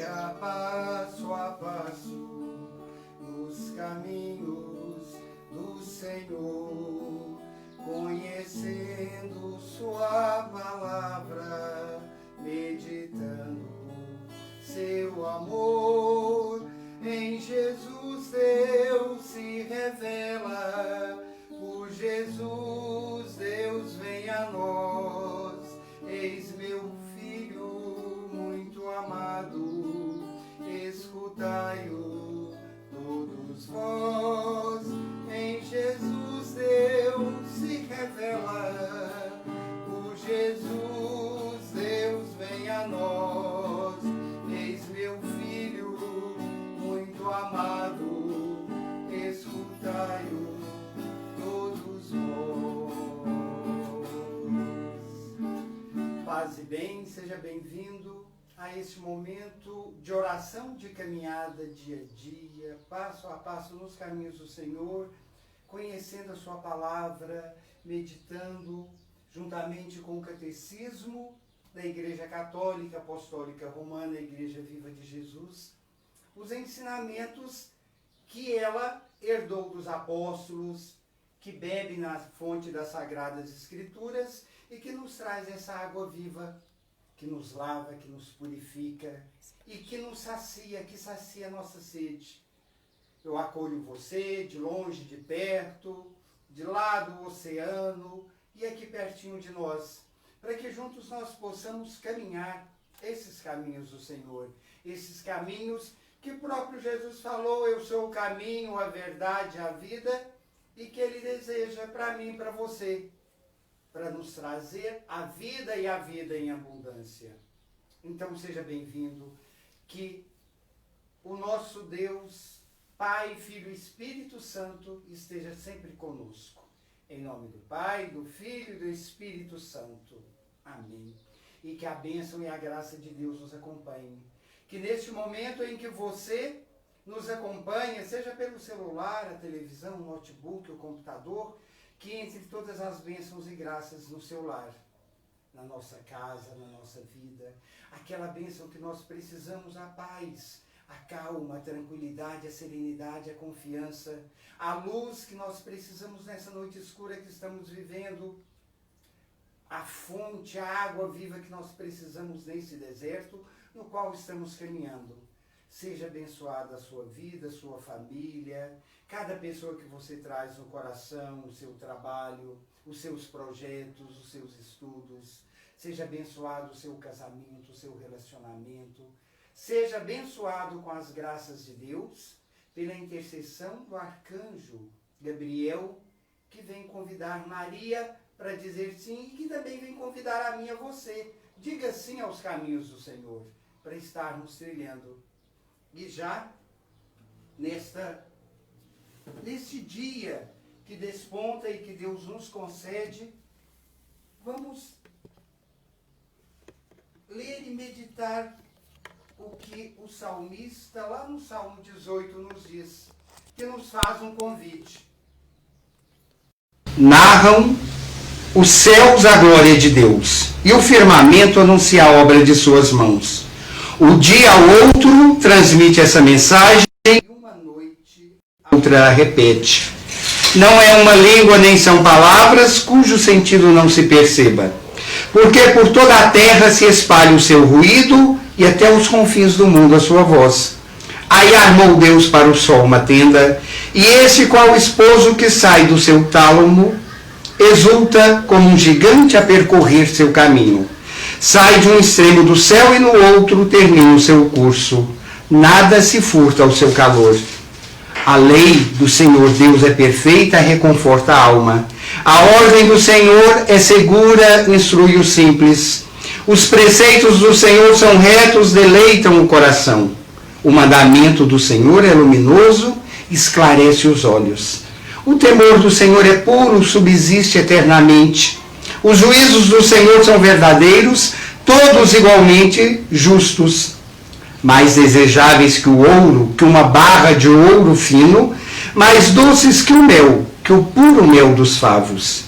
dia, passo a passo, nos caminhos do Senhor, conhecendo Sua palavra, meditando Seu amor. Em Jesus Deus se revela, por Jesus Deus vem a nós. Eis meu Filho muito amado, escutai-o todos vós. Em Jesus Deus se revela, por Jesus Deus vem a nós. Eis meu Filho muito amado, escutai-o todos vós. Paz e bem, seja bem-vindo a este momento de oração, de caminhada dia a dia, passo a passo nos caminhos do Senhor, conhecendo a Sua palavra, meditando juntamente com o Catecismo da Igreja Católica Apostólica Romana, Igreja Viva de Jesus, os ensinamentos que ela herdou dos apóstolos, que bebe na fonte das Sagradas Escrituras e que nos traz essa água viva, que nos lava, que nos purifica e que nos sacia, que sacia a nossa sede. Eu acolho você de longe, de perto, de lá do oceano e aqui pertinho de nós, para que juntos nós possamos caminhar esses caminhos do Senhor, esses caminhos que o próprio Jesus falou: eu sou o caminho, a verdade, a vida, e que Ele deseja para mim e para você, para nos trazer a vida e a vida em abundância. Então seja bem-vindo, que o nosso Deus, Pai, Filho e Espírito Santo esteja sempre conosco. Em nome do Pai, do Filho e do Espírito Santo. Amém. E que a bênção e a graça de Deus nos acompanhe. Que neste momento em que você nos acompanha, seja pelo celular, a televisão, o notebook, o computador, que entre todas as bênçãos e graças no seu lar, na nossa casa, na nossa vida, aquela bênção que nós precisamos, a paz, a calma, a tranquilidade, a serenidade, a confiança, a luz que nós precisamos nessa noite escura que estamos vivendo, a fonte, a água viva que nós precisamos nesse deserto no qual estamos caminhando. Seja abençoada a sua vida, a sua família, cada pessoa que você traz no coração, o seu trabalho, os seus projetos, os seus estudos. Seja abençoado o seu casamento, o seu relacionamento. Seja abençoado com as graças de Deus, pela intercessão do arcanjo Gabriel, que vem convidar Maria para dizer sim e que também vem convidar a mim e a você. Diga sim aos caminhos do Senhor, para estarmos trilhando. E já neste dia que desponta e que Deus nos concede, vamos ler e meditar o que o salmista, lá no Salmo 18, nos diz, que nos faz um convite. Narram os céus a glória de Deus, e o firmamento anuncia a obra de suas mãos. O dia ao outro transmite essa mensagem, e uma noite a outra a repete. Não é uma língua nem são palavras cujo sentido não se perceba, porque por toda a terra se espalha o seu ruído e até os confins do mundo a sua voz. Aí armou Deus para o sol uma tenda, e esse qual esposo que sai do seu tálamo exulta como um gigante a percorrer seu caminho. Sai de um extremo do céu e no outro termina o seu curso. Nada se furta ao seu calor. A lei do Senhor Deus é perfeita, reconforta a alma. A ordem do Senhor é segura, instrui o simples. Os preceitos do Senhor são retos, deleitam o coração. O mandamento do Senhor é luminoso, esclarece os olhos. O temor do Senhor é puro, subsiste eternamente. Os juízos do Senhor são verdadeiros, todos igualmente justos. Mais desejáveis que o ouro, que uma barra de ouro fino, mais doces que o mel, que o puro mel dos favos.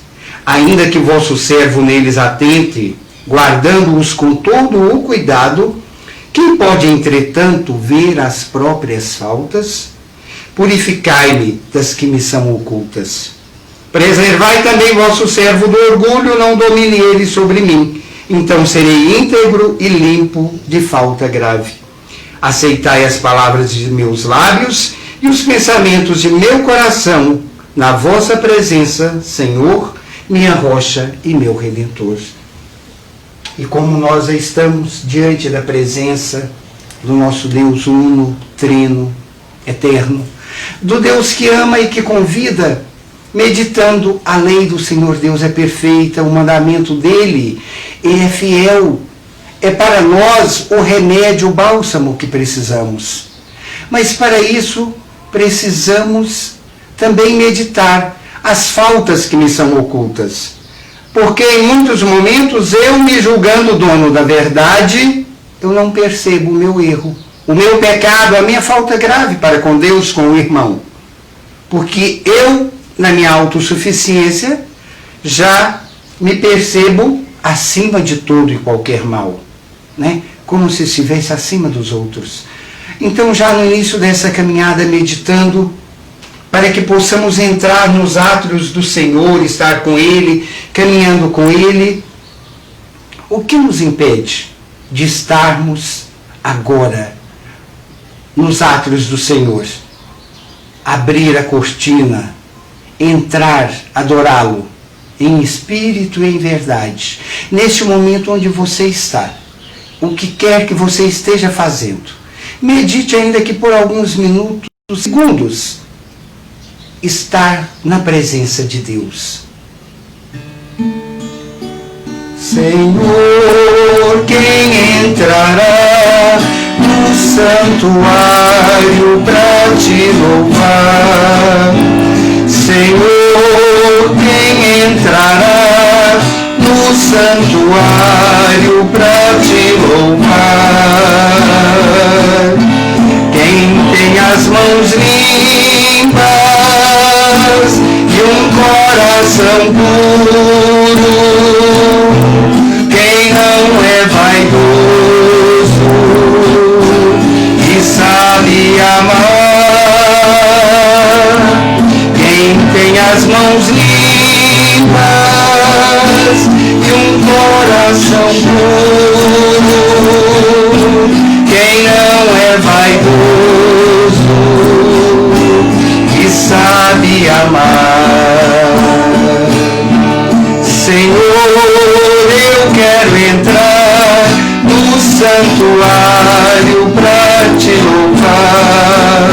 Ainda que vosso servo neles atente, guardando-os com todo o cuidado, Quem pode, entretanto, ver as próprias faltas? Purificai-me das que me são ocultas. Preservai também vosso servo do orgulho, não domine ele sobre mim. Então serei íntegro e limpo de falta grave. Aceitai as palavras de meus lábios e os pensamentos de meu coração na vossa presença, Senhor, minha rocha e meu Redentor. E como nós estamos diante da presença do nosso Deus uno, trino, eterno, do Deus que ama e que convida, meditando a lei do Senhor Deus é perfeita, o mandamento dele é fiel, é para nós o remédio, o bálsamo que precisamos. Mas para isso precisamos também meditar as faltas que me são ocultas. Porque em muitos momentos eu, me julgando dono da verdade, eu não percebo o meu erro, o meu pecado, a minha falta grave para com Deus, com o irmão. Porque eu, na minha autossuficiência, já me percebo acima de todo e qualquer mal, né? Como se estivesse acima dos outros. Então, já no início dessa caminhada, meditando, para que possamos entrar nos átrios do Senhor, estar com Ele, caminhando com Ele, o que nos impede de estarmos agora nos átrios do Senhor? Abrir a cortina, entrar, adorá-lo, em espírito e em verdade. Neste momento onde você está, o que quer que você esteja fazendo, medite ainda que por alguns minutos, segundos, estar na presença de Deus. Senhor, quem entrará no santuário para te louvar? Senhor, quem entrará no santuário para te louvar? Quem tem as mãos limpas e um coração puro, quem não é vaidoso e sabe amar, quem tem as mãos limpas e um coração puro, quem não é vaidoso e sabe amar. Senhor, eu quero entrar no santuário para te louvar.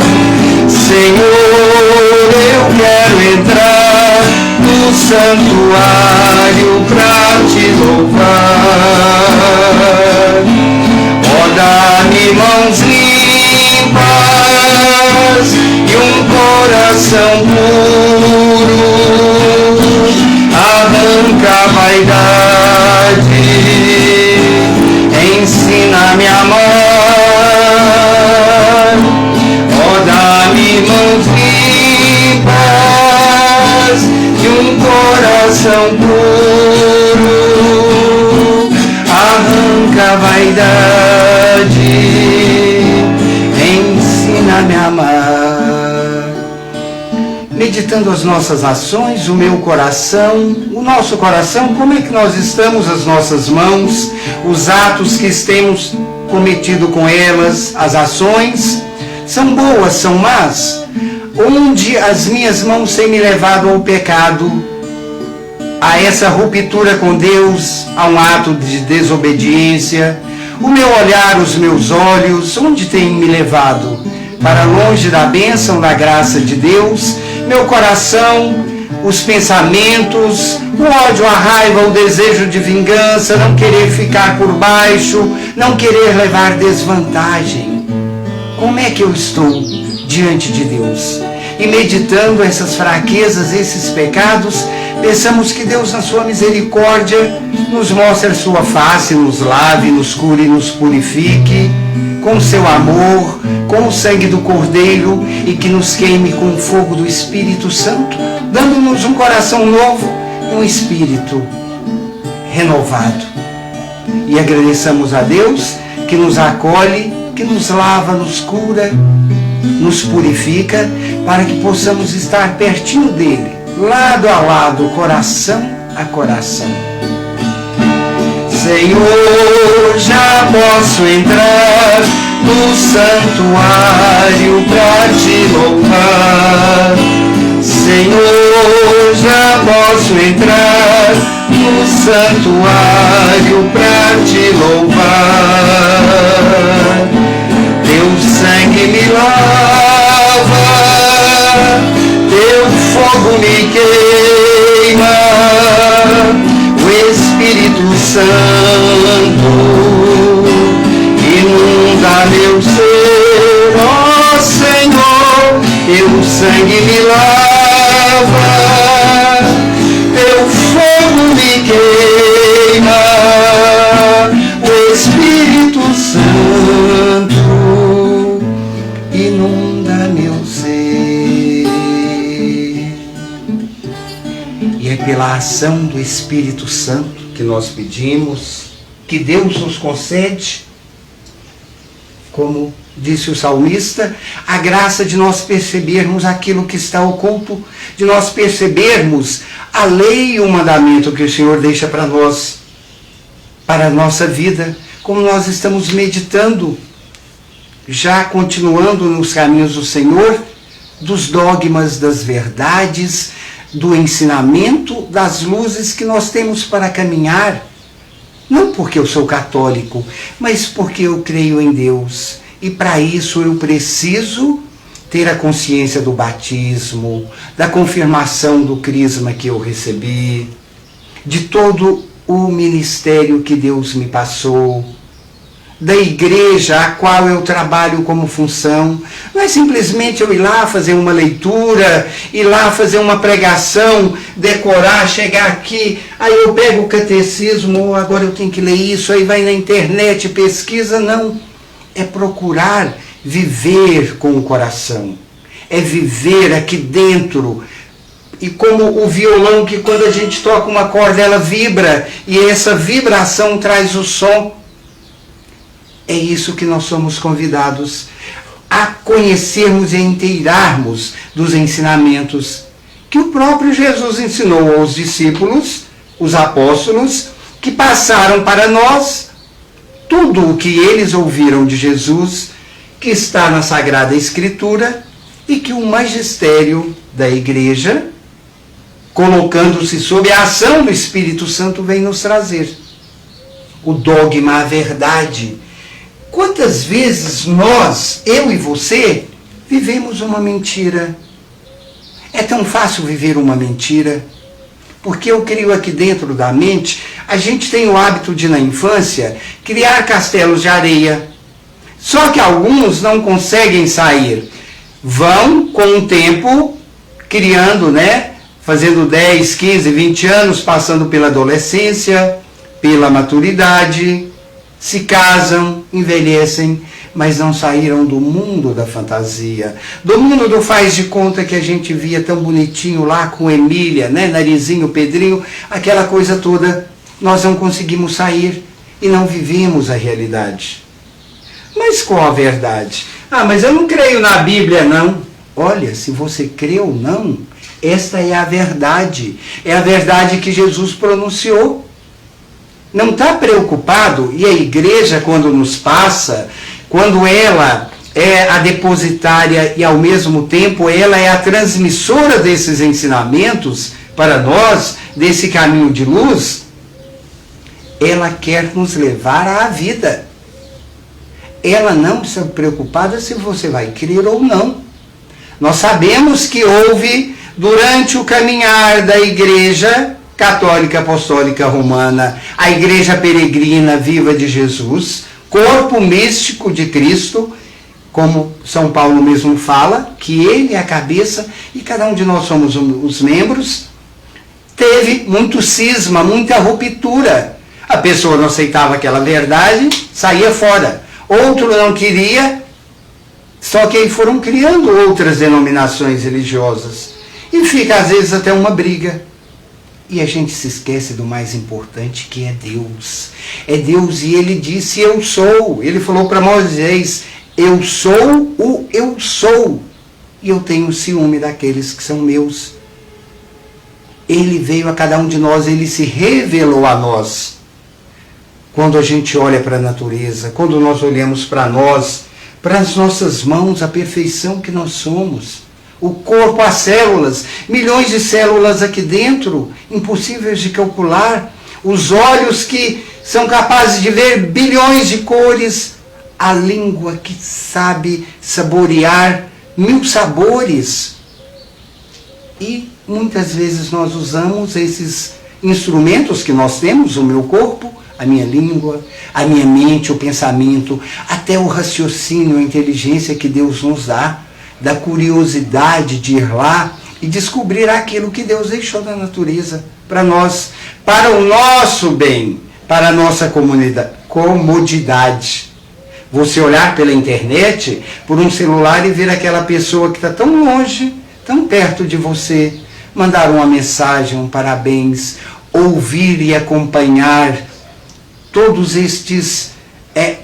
Senhor, eu quero entrar no santuário para te louvar. Ó, dá-me mãos limpas e um coração puro, arranca a vaidade, ensina-me a amar. Ó, dá-me mãos limpas e um coração puro, arranca a vaidade, ensina-me a amar. Meditando as nossas ações, o meu coração, o nosso coração, como é que nós estamos, as nossas mãos, os atos que temos cometido com elas, as ações, são boas, são más? Onde as minhas mãos têm me levado ao pecado, a essa ruptura com Deus, a um ato de desobediência? O meu olhar, os meus olhos, onde tem me levado? Para longe da bênção, da graça de Deus? Meu coração, os pensamentos, o ódio, a raiva, o desejo de vingança, não querer ficar por baixo, não querer levar desvantagem. Como é que eu estou diante de Deus? E meditando essas fraquezas, esses pecados, pensamos que Deus, na sua misericórdia, nos mostre a sua face, nos lave, nos cure, nos purifique com o seu amor, com o sangue do Cordeiro, e que nos queime com o fogo do Espírito Santo, dando-nos um coração novo e um espírito renovado. E agradeçamos a Deus que nos acolhe, que nos lava, nos cura, nos purifica, para que possamos estar pertinho dele, lado a lado, coração a coração. Senhor, já posso entrar no santuário pra te louvar. Senhor, já posso entrar no santuário pra te louvar. Teu sangue me lava, teu fogo me queima, o Espírito Santo inunda meu ser, ó Senhor, teu sangue me lava, teu fogo me queima, o Espírito Santo inunda meu ser. E é pela ação do Espírito Santo que nós pedimos, que Deus nos concede, como disse o salmista, a graça de nós percebermos aquilo que está oculto, de nós percebermos a lei e o mandamento que o Senhor deixa para nós, para a nossa vida, como nós estamos meditando, já continuando nos caminhos do Senhor, dos dogmas, das verdades, do ensinamento, das luzes que nós temos para caminhar, não porque eu sou católico, mas porque eu creio em Deus. E para isso eu preciso ter a consciência do batismo, da confirmação do crisma que eu recebi, de todo o ministério que Deus me passou, da igreja a qual eu trabalho como função. Não é simplesmente eu ir lá fazer uma leitura, ir lá fazer uma pregação, decorar, chegar aqui, aí eu pego o catecismo, agora eu tenho que ler isso, aí vai na internet, pesquisa. Não, é procurar viver com o coração, é viver aqui dentro. E como o violão, que quando a gente toca uma corda ela vibra, e essa vibração traz o som. É isso que nós somos convidados a conhecermos e a inteirarmos dos ensinamentos que o próprio Jesus ensinou aos discípulos, os apóstolos, que passaram para nós tudo o que eles ouviram de Jesus, que está na Sagrada Escritura, e que o magistério da Igreja, colocando-se sob a ação do Espírito Santo, vem nos trazer. O dogma, a verdade. Quantas vezes nós, eu e você, vivemos uma mentira? É tão fácil viver uma mentira, porque eu creio aqui dentro da mente, a gente tem o hábito de, na infância, criar castelos de areia. Só que alguns não conseguem sair. Vão, com o tempo, criando, fazendo 10, 15, 20 anos, passando pela adolescência, pela maturidade, se casam, envelhecem, mas não saíram do mundo da fantasia, do mundo do faz de conta que a gente via tão bonitinho lá com Emília, Narizinho, Pedrinho, aquela coisa toda. Nós não conseguimos sair e não vivemos a realidade. Mas qual a verdade? Ah, mas eu não creio na Bíblia, não. Olha, se você crê ou não, esta é a verdade. É a verdade que Jesus pronunciou. Não está preocupado, e a igreja, quando nos passa, quando ela é a depositária e ao mesmo tempo ela é a transmissora desses ensinamentos para nós, desse caminho de luz, ela quer nos levar à vida. Ela não está preocupada se você vai crer ou não. Nós sabemos que houve, durante o caminhar da igreja católica apostólica romana, a igreja peregrina viva de Jesus, corpo místico de Cristo, como São Paulo mesmo fala, que ele é a cabeça e cada um de nós somos os membros, teve muito cisma, muita ruptura. A pessoa não aceitava aquela verdade, saía fora. Outro não queria, só que aí foram criando outras denominações religiosas. E fica às vezes até uma briga. E a gente se esquece do mais importante, que é Deus. É Deus, e ele disse, eu sou. Ele falou para Moisés, eu sou o eu sou. E eu tenho ciúme daqueles que são meus. Ele veio a cada um de nós, ele se revelou a nós. Quando a gente olha para a natureza, quando nós olhamos para nós, para as nossas mãos, a perfeição que nós somos. O corpo, as células, milhões de células aqui dentro, impossíveis de calcular. Os olhos que são capazes de ver bilhões de cores. A língua que sabe saborear 1000 sabores. E muitas vezes nós usamos esses instrumentos que nós temos, o meu corpo, a minha língua, a minha mente, o pensamento, até o raciocínio, a inteligência que Deus nos dá, da curiosidade de ir lá e descobrir aquilo que Deus deixou da natureza para nós, para o nosso bem, para a nossa comodidade. Você olhar pela internet, por um celular e ver aquela pessoa que está tão longe, tão perto de você, mandar uma mensagem, um parabéns, ouvir e acompanhar todos estes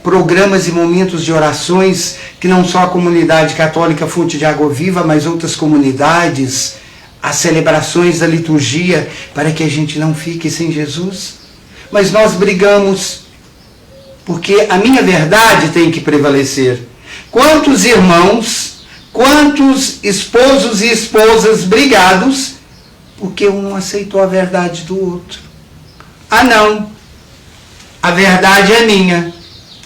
programas e momentos de orações que não só a comunidade católica Fonte de Água Viva, mas outras comunidades, as celebrações da liturgia, para que a gente não fique sem Jesus. Mas nós brigamos, porque a minha verdade tem que prevalecer. Quantos irmãos, quantos esposos e esposas brigados, porque um não aceitou a verdade do outro. Ah, não, a verdade é minha.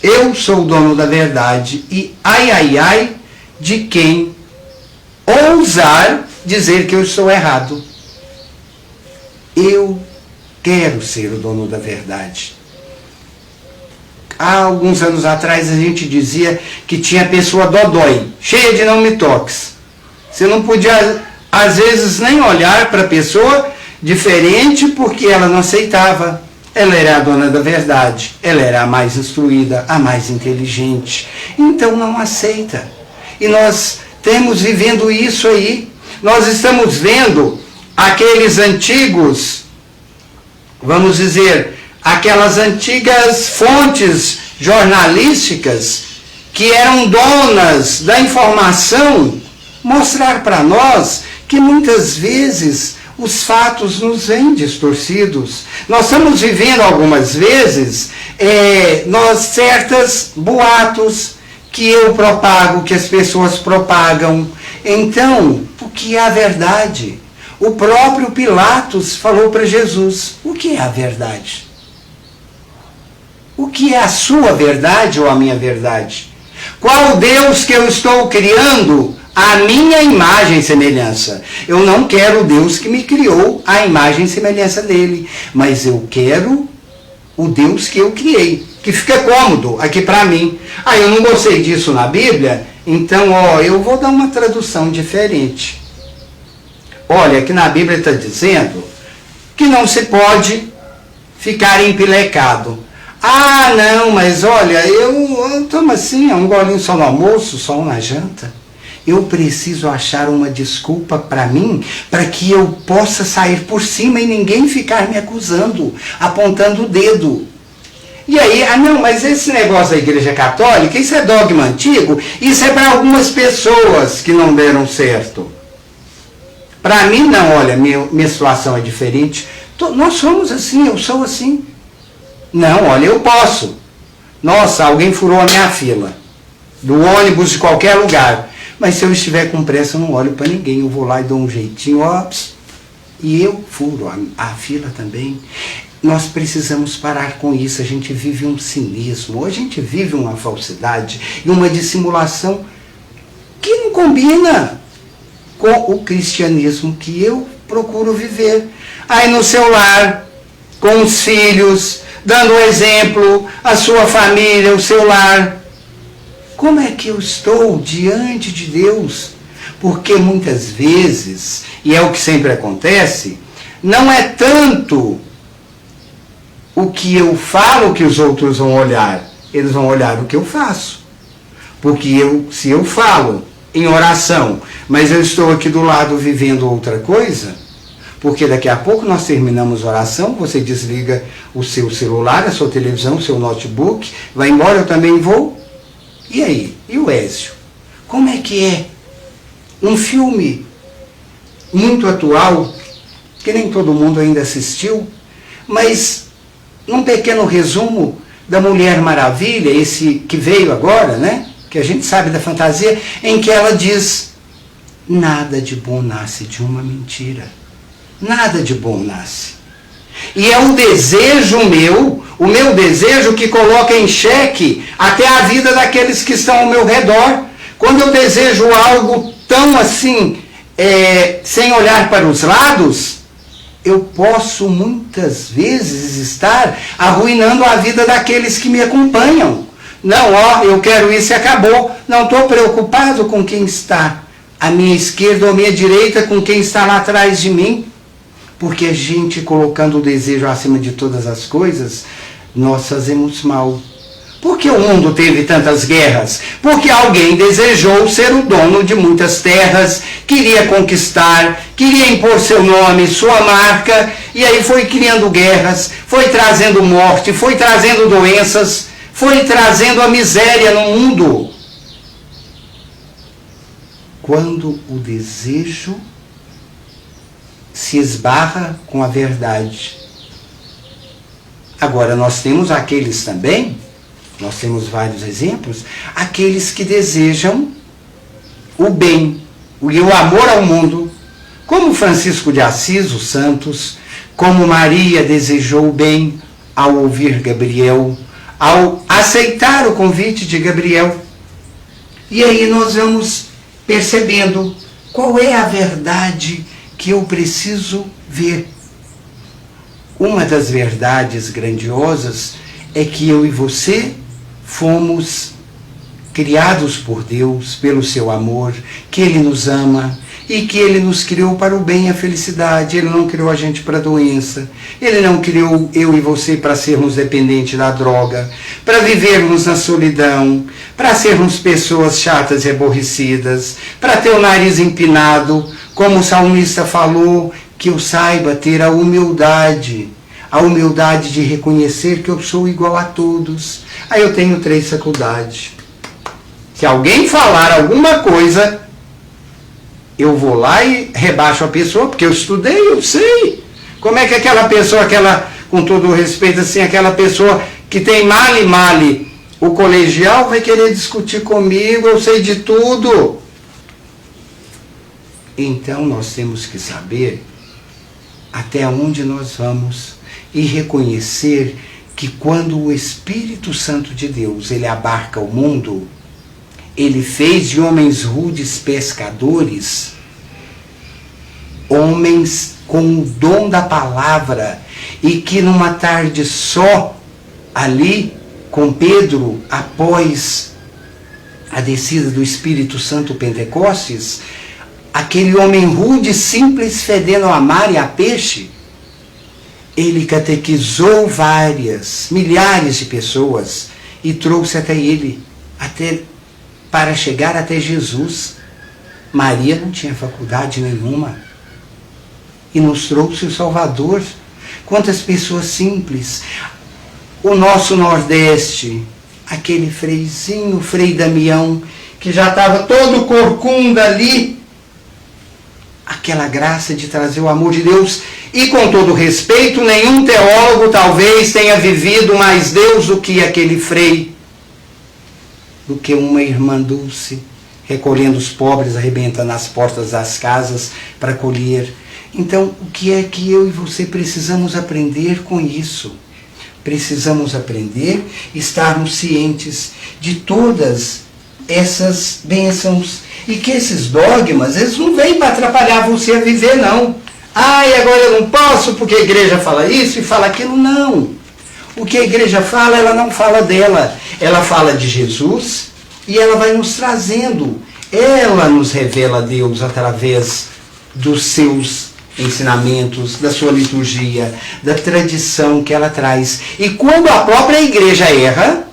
Eu sou o dono da verdade e ai, ai, ai de quem ousar dizer que eu estou errado. Eu quero ser o dono da verdade. Há alguns anos atrás a gente dizia que tinha pessoa dodói, cheia de não me toques. Você não podia, às vezes, nem olhar para a pessoa diferente porque ela não aceitava. Ela era a dona da verdade, ela era a mais instruída, a mais inteligente. Então não aceita. E nós temos vivendo isso aí. Nós estamos vendo aqueles antigos, vamos dizer, aquelas antigas fontes jornalísticas que eram donas da informação, mostrar para nós que muitas vezes os fatos nos vêm distorcidos. Nós estamos vivendo algumas vezes certos boatos que eu propago, que as pessoas propagam. Então, o que é a verdade? O próprio Pilatos falou para Jesus, o que é a verdade? O que é a sua verdade ou a minha verdade? Qual Deus que eu estou criando a minha imagem e semelhança? Eu não quero o Deus que me criou a imagem e semelhança dele, mas eu quero o Deus que eu criei, que fica cômodo aqui para mim. Ah, eu não gostei disso na Bíblia, então eu vou dar uma tradução diferente. Olha, aqui na Bíblia está dizendo que não se pode ficar empilecado. Ah, não, mas olha, eu tomo assim, um golinho só no almoço, só um na janta. Eu preciso achar uma desculpa para mim, para que eu possa sair por cima e ninguém ficar me acusando, apontando o dedo. E aí, não, mas esse negócio da Igreja Católica, isso é dogma antigo, isso é para algumas pessoas que não deram certo. Para mim, não, olha, minha situação é diferente. Nós somos assim, eu sou assim. Não, olha, eu posso. Nossa, alguém furou a minha fila. Do ônibus, de qualquer lugar. Mas se eu estiver com pressa, eu não olho para ninguém. Eu vou lá e dou um jeitinho, e eu furo a fila também. Nós precisamos parar com isso. A gente vive um cinismo, a gente vive uma falsidade e uma dissimulação que não combina com o cristianismo que eu procuro viver. Aí no seu lar, com os filhos, dando exemplo, a sua família, o seu lar. Como é que eu estou diante de Deus? Porque muitas vezes, e é o que sempre acontece, não é tanto o que eu falo que os outros vão olhar, eles vão olhar o que eu faço. Porque se eu falo em oração, mas eu estou aqui do lado vivendo outra coisa, Porque daqui a pouco nós terminamos a oração, você desliga o seu celular, a sua televisão, o seu notebook, vai embora, eu também vou. E aí? E o Ézio? Como é que é? Um filme muito atual, que nem todo mundo ainda assistiu, mas num pequeno resumo da Mulher Maravilha, esse que veio agora, né? Que a gente sabe da fantasia, em que ela diz: nada de bom nasce de uma mentira. Nada de bom nasce. E é um desejo meu, o meu desejo que coloca em xeque até a vida daqueles que estão ao meu redor. Quando eu desejo algo tão assim, sem olhar para os lados, eu posso muitas vezes estar arruinando a vida daqueles que me acompanham. Não, eu quero isso e acabou. Não estou preocupado com quem está à minha esquerda ou à minha direita, com quem está lá atrás de mim. Porque a gente, colocando o desejo acima de todas as coisas, nós fazemos mal. Por que o mundo teve tantas guerras? Porque alguém desejou ser o dono de muitas terras, queria conquistar, queria impor seu nome, sua marca, e aí foi criando guerras, foi trazendo morte, foi trazendo doenças, foi trazendo a miséria no mundo. Quando o desejo se esbarra com a verdade. Agora, nós temos aqueles também, nós temos vários exemplos, aqueles que desejam o bem, o amor ao mundo, como Francisco de Assis, os santos, como Maria desejou o bem ao ouvir Gabriel, ao aceitar o convite de Gabriel. E aí nós vamos percebendo qual é a verdade que eu preciso ver. Uma das verdades grandiosas é que eu e você fomos criados por Deus, pelo seu amor, que Ele nos ama e que Ele nos criou para o bem e a felicidade. Ele não criou a gente para a doença. Ele não criou eu e você para sermos dependentes da droga, para vivermos na solidão, para sermos pessoas chatas e aborrecidas, para ter o nariz empinado, como o salmista falou, que eu saiba ter a humildade de reconhecer que eu sou igual a todos. Aí eu tenho 3 faculdades. Se alguém falar alguma coisa, eu vou lá e rebaixo a pessoa, porque eu estudei, eu sei. Como é que aquela pessoa, com todo o respeito, assim, aquela pessoa que tem male o colegial vai querer discutir comigo, eu sei de tudo. Então nós temos que saber até onde nós vamos e reconhecer que quando o Espírito Santo de Deus, ele abarca o mundo, ele fez de homens rudes pescadores, homens com o dom da palavra, e que numa tarde só, ali com Pedro, após a descida do Espírito Santo Pentecostes, aquele homem rude, simples, fedendo a mar e a peixe, ele catequizou milhares de pessoas e trouxe até ele, para chegar até Jesus. Maria não tinha faculdade nenhuma e nos trouxe o Salvador. Quantas pessoas simples. O nosso Nordeste, aquele freizinho, Frei Damião, que já estava todo corcunda ali, aquela graça de trazer o amor de Deus. E com todo respeito, nenhum teólogo talvez tenha vivido mais Deus do que aquele frei, do que uma irmã Dulce, recolhendo os pobres, arrebentando as portas das casas para colher. Então, o que é que eu e você precisamos aprender com isso? Precisamos aprender, estarmos cientes de todas essas bênçãos, e que esses dogmas, eles não vêm para atrapalhar você a viver, não. E agora eu não posso porque a igreja fala isso e fala aquilo. Não. O que a igreja fala, ela não fala dela. Ela fala de Jesus e ela vai nos trazendo. Ela nos revela Deus através dos seus ensinamentos, da sua liturgia, da tradição que ela traz. E quando a própria igreja erra,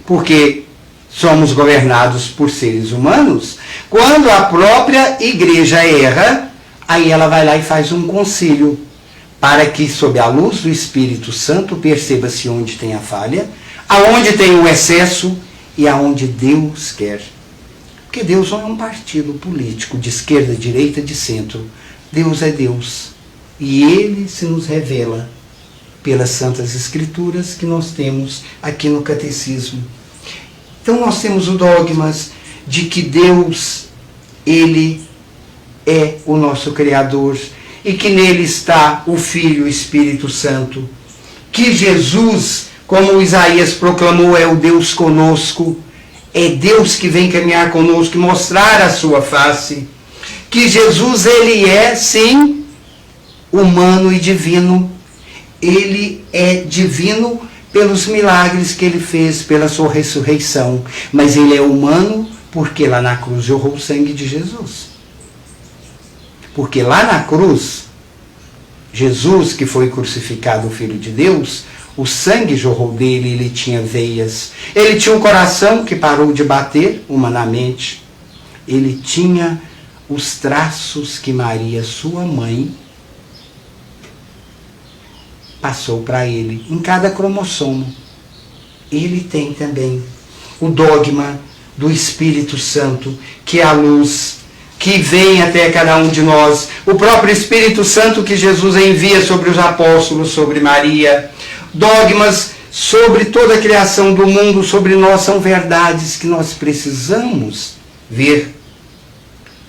porque somos governados por seres humanos, quando a própria igreja erra, Aí ela vai lá e faz um concílio, para que, sob a luz do Espírito Santo, perceba-se onde tem a falha, aonde tem o excesso e aonde Deus quer. Porque Deus não é um partido político de esquerda, direita, de centro. Deus é Deus. E Ele se nos revela pelas Santas Escrituras que nós temos aqui no Catecismo. Então nós temos o dogma de que Deus, Ele é o nosso Criador e que nele está o Filho, o Espírito Santo. Que Jesus, como Isaías proclamou, é o Deus conosco. É Deus que vem caminhar conosco, mostrar a sua face. Que Jesus, ele é, sim, humano e divino. Ele é divino pelos milagres que ele fez, pela sua ressurreição. Mas ele é humano porque lá na cruz jorrou o sangue de Jesus. Porque lá na cruz, Jesus, que foi crucificado, o Filho de Deus, o sangue jorrou dele, ele tinha veias. Ele tinha um coração que parou de bater humanamente. Ele tinha os traços que Maria, sua mãe, passou para ele, em cada cromossomo. Ele tem também o dogma do Espírito Santo, que é a luz que vem até cada um de nós. O próprio Espírito Santo que Jesus envia sobre os apóstolos, sobre Maria. Dogmas sobre toda a criação do mundo, sobre nós, são verdades que nós precisamos ver.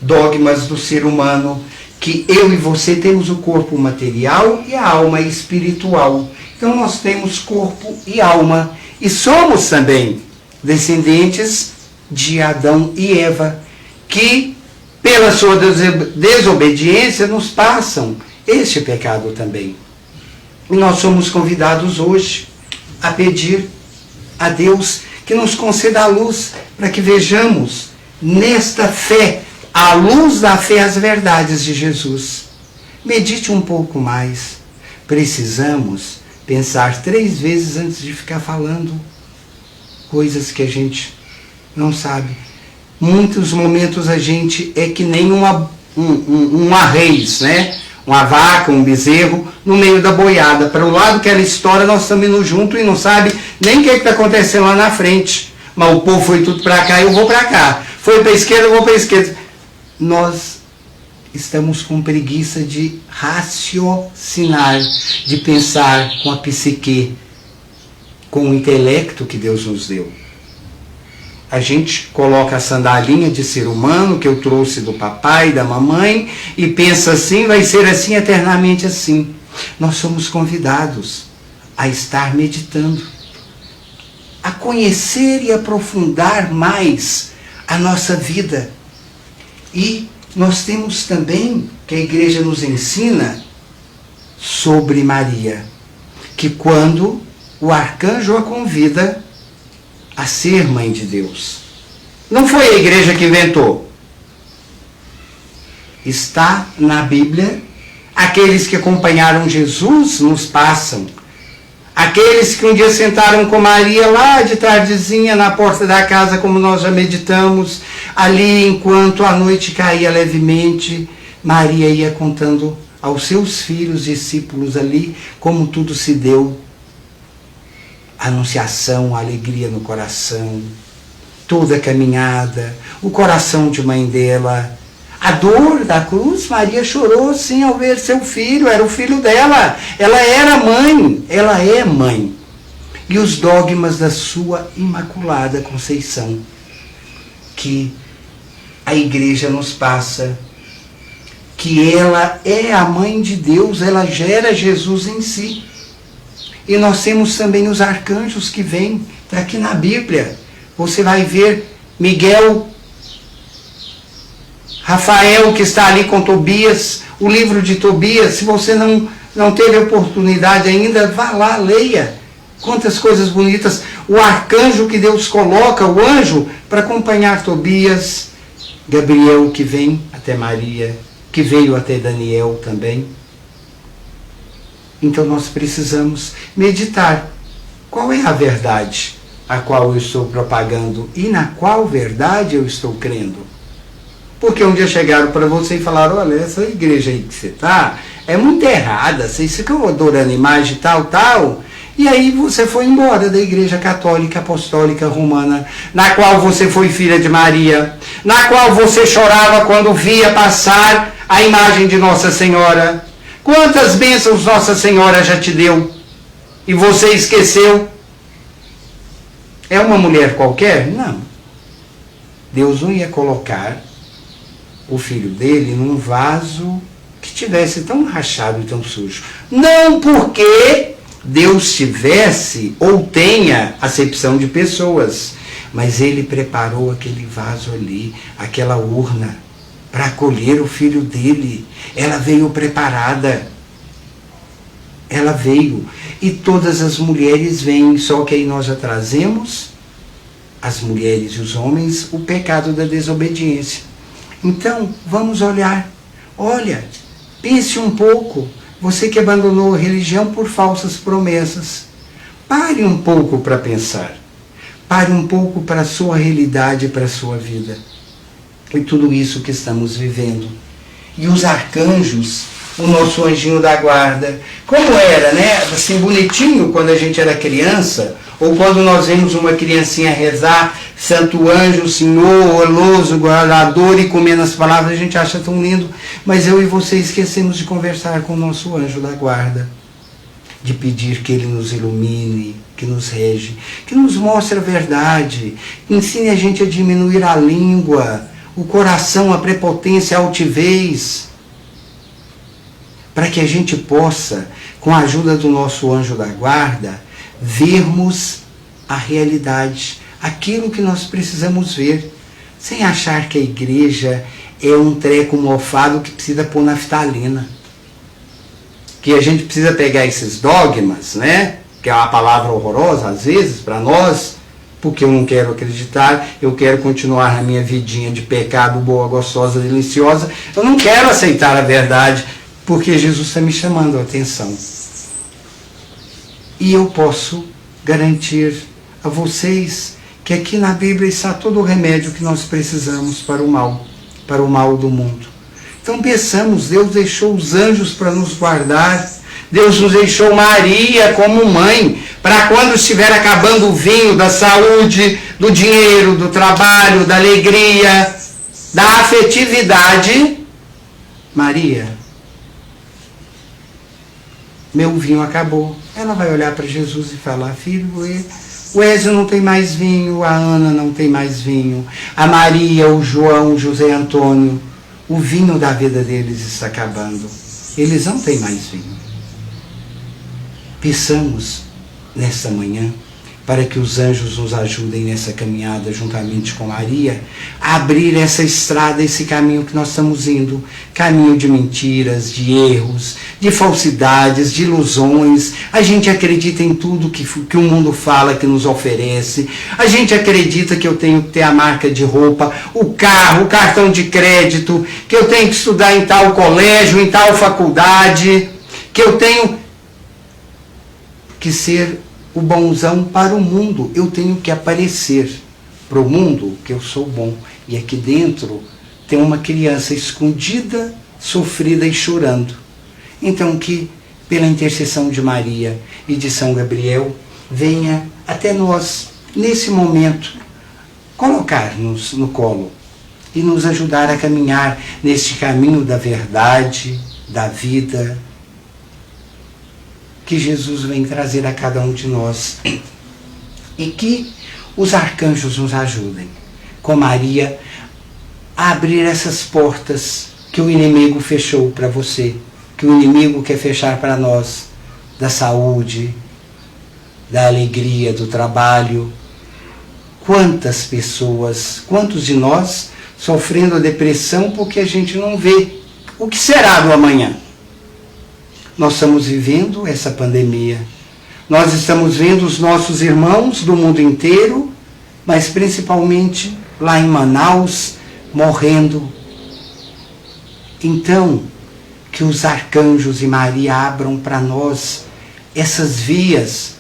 Dogmas do ser humano, que eu e você temos o corpo material e a alma espiritual. Então nós temos corpo e alma. E somos também descendentes de Adão e Eva, que pela sua desobediência nos passam este pecado também. E nós somos convidados hoje a pedir a Deus que nos conceda a luz, para que vejamos nesta fé, à luz da fé, as verdades de Jesus. Medite um pouco mais. Precisamos pensar 3 vezes antes de ficar falando coisas que a gente não sabe. Muitos momentos a gente é que nem uma reis, né? Uma vaca, um bezerro, no meio da boiada. Para o lado que ela estoura, nós estamos indo junto e não sabe nem o que está acontecendo lá na frente. Mas o povo foi tudo para cá e eu vou para cá. Foi para a esquerda, eu vou para a esquerda. Nós estamos com preguiça de raciocinar, de pensar com a psique, com o intelecto que Deus nos deu. A gente coloca a sandalinha de ser humano que eu trouxe do papai, da mamãe, e pensa assim, vai ser assim, eternamente assim. Nós somos convidados a estar meditando, a conhecer e aprofundar mais a nossa vida. E nós temos também, que a igreja nos ensina, sobre Maria, que quando o arcanjo a convida a ser mãe de Deus, não foi a igreja que inventou. Está na Bíblia. Aqueles que acompanharam Jesus nos passam. Aqueles que um dia sentaram com Maria lá de tardezinha na porta da casa, como nós já meditamos, ali enquanto a noite caía levemente, Maria ia contando aos seus filhos, discípulos ali, como tudo se deu. A anunciação, a alegria no coração, toda a caminhada, o coração de mãe dela, a dor da cruz. Maria chorou sim ao ver seu filho, era o filho dela, ela era mãe, ela é mãe. E os dogmas da sua Imaculada Conceição, que a igreja nos passa, que ela é a mãe de Deus, ela gera Jesus em si. E nós temos também os arcanjos que vêm. Está aqui na Bíblia. Você vai ver Miguel, Rafael, que está ali com Tobias, o livro de Tobias. Se você não teve oportunidade ainda, vá lá, leia. Quantas coisas bonitas. O arcanjo que Deus coloca, o anjo, para acompanhar Tobias. Gabriel, que vem até Maria, que veio até Daniel também. Então nós precisamos meditar. Qual é a verdade a qual eu estou propagando e na qual verdade eu estou crendo? Porque um dia chegaram para você e falaram, olha, essa igreja aí que você está é muito errada, vocês ficam adorando imagem tal. E aí você foi embora da Igreja Católica Apostólica Romana, na qual você foi filha de Maria, na qual você chorava quando via passar a imagem de Nossa Senhora. Quantas bênçãos Nossa Senhora já te deu e você esqueceu? É uma mulher qualquer? Não. Deus não ia colocar o filho dele num vaso que tivesse tão rachado e tão sujo. Não porque Deus tivesse ou tenha acepção de pessoas, mas ele preparou aquele vaso ali, aquela urna, para acolher o filho dele. Ela veio preparada. Ela veio. E todas as mulheres vêm, só que aí nós já trazemos, as mulheres e os homens, o pecado da desobediência. Então, vamos olhar. Olha, pense um pouco. Você que abandonou a religião por falsas promessas. Pare um pouco para pensar. Pare um pouco para a sua realidade, para a sua vida. E tudo isso que estamos vivendo. E os arcanjos, o nosso anjinho da guarda. Como era, né? Assim, bonitinho quando a gente era criança, ou quando nós vemos uma criancinha rezar, Santo Anjo, Senhor, Oloso, Guardador, e comendo as palavras, a gente acha tão lindo. Mas eu e você esquecemos de conversar com o nosso anjo da guarda, de pedir que ele nos ilumine, que nos rege, que nos mostre a verdade, ensine a gente a diminuir a língua, o coração, a prepotência, a altivez, para que a gente possa, com a ajuda do nosso anjo da guarda, vermos a realidade, aquilo que nós precisamos ver, sem achar que a igreja é um treco mofado que precisa pôr naftalina. Que a gente precisa pegar esses dogmas, né? Que é uma palavra horrorosa às vezes para nós, porque eu não quero acreditar, eu quero continuar na minha vidinha de pecado, boa, gostosa, deliciosa. Eu não quero aceitar a verdade, porque Jesus está me chamando a atenção. E eu posso garantir a vocês que aqui na Bíblia está todo o remédio que nós precisamos para o mal do mundo. Então peçamos, Deus deixou os anjos para nos guardar, Deus nos deixou Maria como mãe, para quando estiver acabando o vinho da saúde, do dinheiro, do trabalho, da alegria, da afetividade, Maria, meu vinho acabou. Ela vai olhar para Jesus e falar, filho, o Ézio não tem mais vinho, a Ana não tem mais vinho, a Maria, o João, o José Antônio, o vinho da vida deles está acabando. Eles não têm mais vinho. Peçamos nesta manhã para que os anjos nos ajudem nessa caminhada juntamente com Maria, a abrir essa estrada, esse caminho que nós estamos indo, caminho de mentiras, de erros, de falsidades, de ilusões. A gente acredita em tudo que o mundo fala, que nos oferece. A gente acredita que eu tenho que ter a marca de roupa, o carro, o cartão de crédito, que eu tenho que estudar em tal colégio, em tal faculdade, que eu tenho que ser o bonzão para o mundo. Eu tenho que aparecer para o mundo que eu sou bom. E aqui dentro tem uma criança escondida, sofrida e chorando. Então que, pela intercessão de Maria e de São Gabriel, venha até nós, nesse momento, colocar-nos no colo e nos ajudar a caminhar neste caminho da verdade, da vida, que Jesus vem trazer a cada um de nós. E que os arcanjos nos ajudem, com Maria, a abrir essas portas que o inimigo fechou para você, que o inimigo quer fechar para nós, da saúde, da alegria, do trabalho. Quantas pessoas, quantos de nós sofrendo a depressão porque a gente não vê o que será do amanhã. Nós estamos vivendo essa pandemia. Nós estamos vendo os nossos irmãos do mundo inteiro, mas principalmente lá em Manaus, morrendo. Então, que os arcanjos e Maria abram para nós essas vias,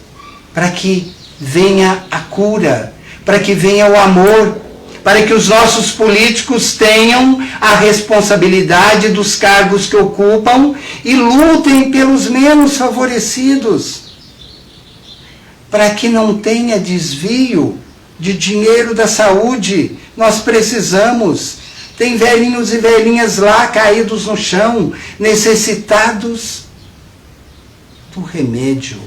para que venha a cura, para que venha o amor, para que os nossos políticos tenham a responsabilidade dos cargos que ocupam e lutem pelos menos favorecidos, para que não tenha desvio de dinheiro da saúde. Nós precisamos. Tem velhinhos e velhinhas lá caídos no chão, necessitados do remédio.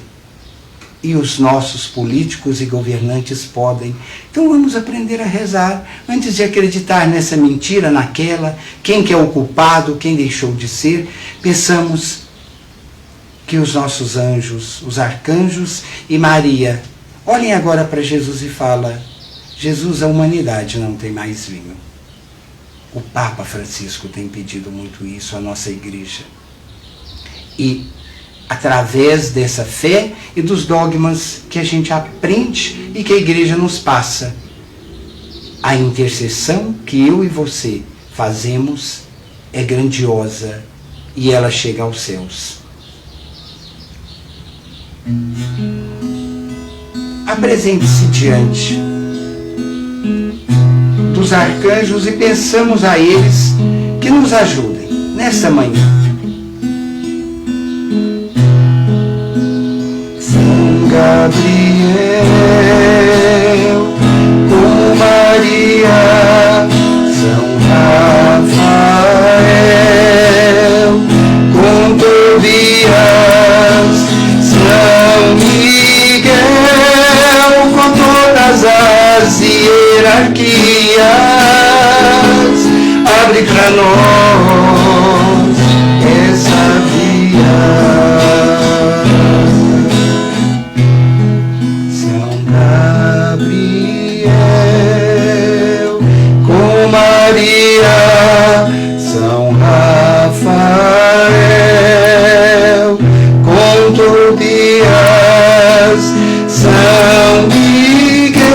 E os nossos políticos e governantes podem. Então vamos aprender a rezar, antes de acreditar nessa mentira, naquela, quem que é o culpado, quem deixou de ser. Pensamos que os nossos anjos, os arcanjos e Maria, olhem agora para Jesus e fala: Jesus, a humanidade não tem mais vinho. O Papa Francisco tem pedido muito isso à nossa igreja. E através dessa fé e dos dogmas que a gente aprende e que a igreja nos passa, a intercessão que eu e você fazemos é grandiosa e ela chega aos céus. Apresente-se diante dos arcanjos e pensamos a eles que nos ajudem nesta manhã. São Gabriel, com Maria, São Rafael, com Tobias, São Miguel, com todas as hierarquias, abre para nós essa via. São Gabriel, com Maria, São Rafael, com Tobias, São Miguel,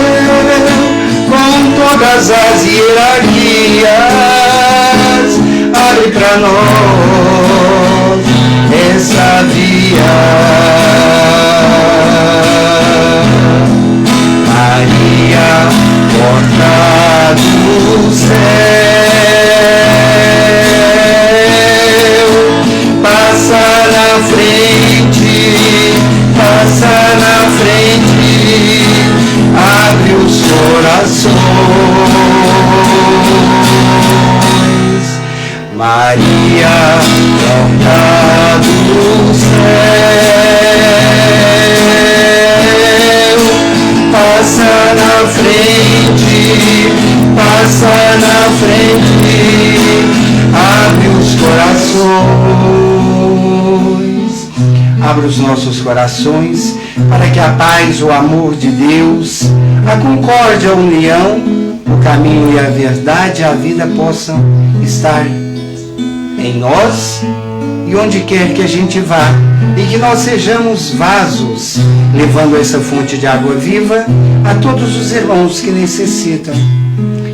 com todas as hierarquias, abre para nós essa via. Maria, porta do céu, passa na frente, passa na frente, abre os corações. Maria, porta do céu, passa na frente, passa na frente, abre os corações. Abra os nossos corações para que a paz, o amor de Deus, a concórdia, a união, o caminho e a verdade, a vida possam estar em nós e onde quer que a gente vá, e que nós sejamos vasos, levando essa fonte de água viva a todos os irmãos que necessitam.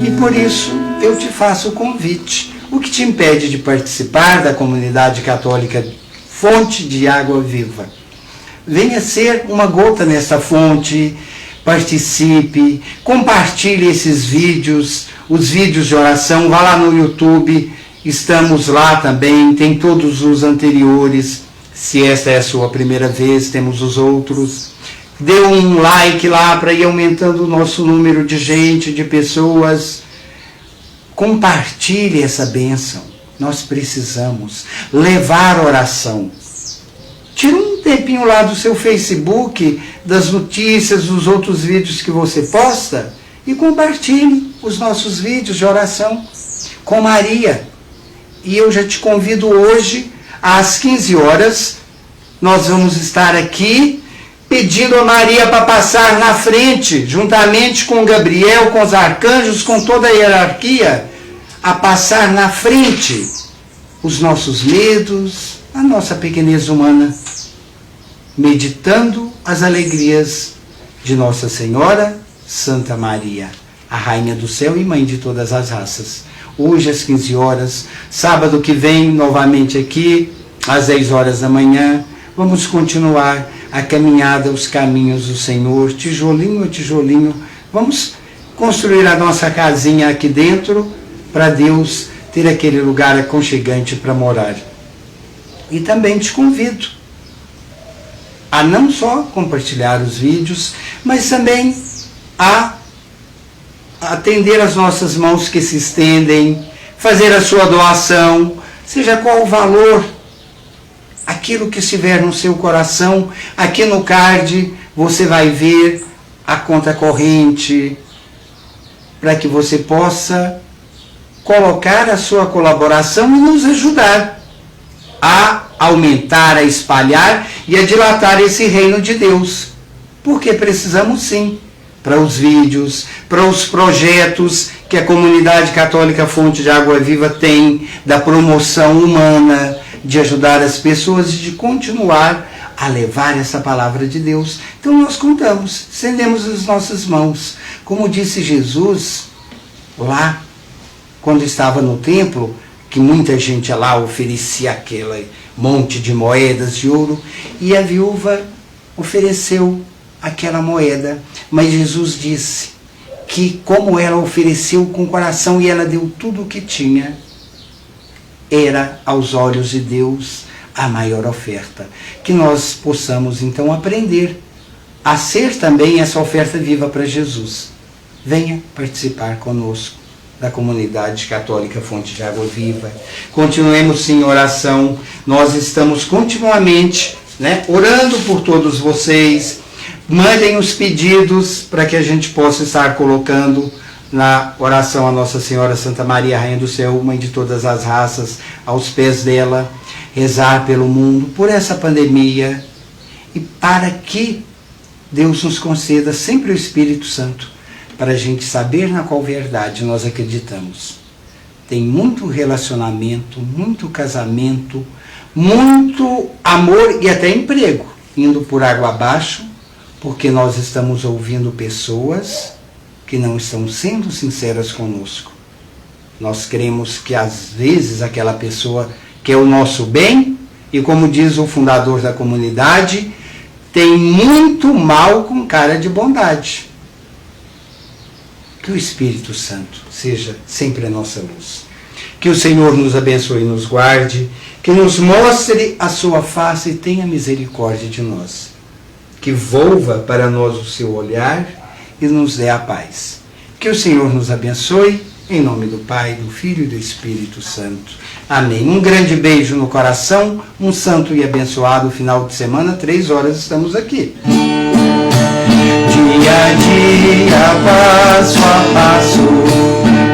E por isso eu te faço o convite. O que te impede de participar da comunidade católica Fonte de Água Viva? Venha ser uma gota nessa fonte, participe, compartilhe esses vídeos, os vídeos de oração, vá lá no YouTube, estamos lá também, tem todos os anteriores. Se esta é a sua primeira vez, temos os outros. Dê um like lá para ir aumentando o nosso número de gente, de pessoas. Compartilhe essa bênção. Nós precisamos levar oração. Tira um tempinho lá do seu Facebook, das notícias, dos outros vídeos que você posta, e compartilhe os nossos vídeos de oração com Maria. E eu já te convido hoje, às 15 horas, nós vamos estar aqui pedindo a Maria para passar na frente, juntamente com Gabriel, com os arcanjos, com toda a hierarquia, a passar na frente os nossos medos, a nossa pequenez humana, meditando as alegrias de Nossa Senhora, Santa Maria, a Rainha do Céu e Mãe de todas as raças. Hoje às 15 horas, sábado que vem, novamente aqui, às 10 horas da manhã, vamos continuar a caminhada, os caminhos do Senhor, tijolinho a tijolinho. Vamos construir a nossa casinha aqui dentro, para Deus ter aquele lugar aconchegante para morar. E também te convido a não só compartilhar os vídeos, mas também a atender as nossas mãos que se estendem, fazer a sua doação, seja qual o valor, aquilo que estiver no seu coração. Aqui no card você vai ver a conta corrente, para que você possa colocar a sua colaboração e nos ajudar a aumentar, a espalhar e a dilatar esse reino de Deus. Porque precisamos sim, para os vídeos, para os projetos que a Comunidade Católica Fonte de Água Viva tem, da promoção humana, de ajudar as pessoas e de continuar a levar essa palavra de Deus. Então nós contamos, estendemos as nossas mãos. Como disse Jesus lá, quando estava no templo, que muita gente lá oferecia aquele monte de moedas de ouro, e a viúva ofereceu aquela moeda, mas Jesus disse que como ela ofereceu com o coração e ela deu tudo o que tinha, era aos olhos de Deus a maior oferta. Que nós possamos então aprender a ser também essa oferta viva para Jesus. Venha participar conosco da Comunidade Católica Fonte de Água Viva. Continuemos em oração. Nós estamos continuamente, orando por todos vocês. Mandem os pedidos para que a gente possa estar colocando na oração a Nossa Senhora Santa Maria, Rainha do Céu, Mãe de todas as raças, aos pés dela, rezar pelo mundo, por essa pandemia, e para que Deus nos conceda sempre o Espírito Santo, para a gente saber na qual verdade nós acreditamos. Tem muito relacionamento, muito casamento, muito amor e até emprego indo por água abaixo, porque nós estamos ouvindo pessoas que não estão sendo sinceras conosco. Nós cremos que às vezes aquela pessoa quer o nosso bem e, como diz o fundador da comunidade, tem muito mal com cara de bondade. Que o Espírito Santo seja sempre a nossa luz. Que o Senhor nos abençoe e nos guarde, que nos mostre a sua face e tenha misericórdia de nós. Que volva para nós o seu olhar e nos dê a paz. Que o Senhor nos abençoe, em nome do Pai, do Filho e do Espírito Santo. Amém. Um grande beijo no coração, um santo e abençoado final de semana, 3 horas estamos aqui. Dia a dia, passo a passo,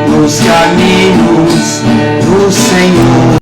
nos caminhos do Senhor.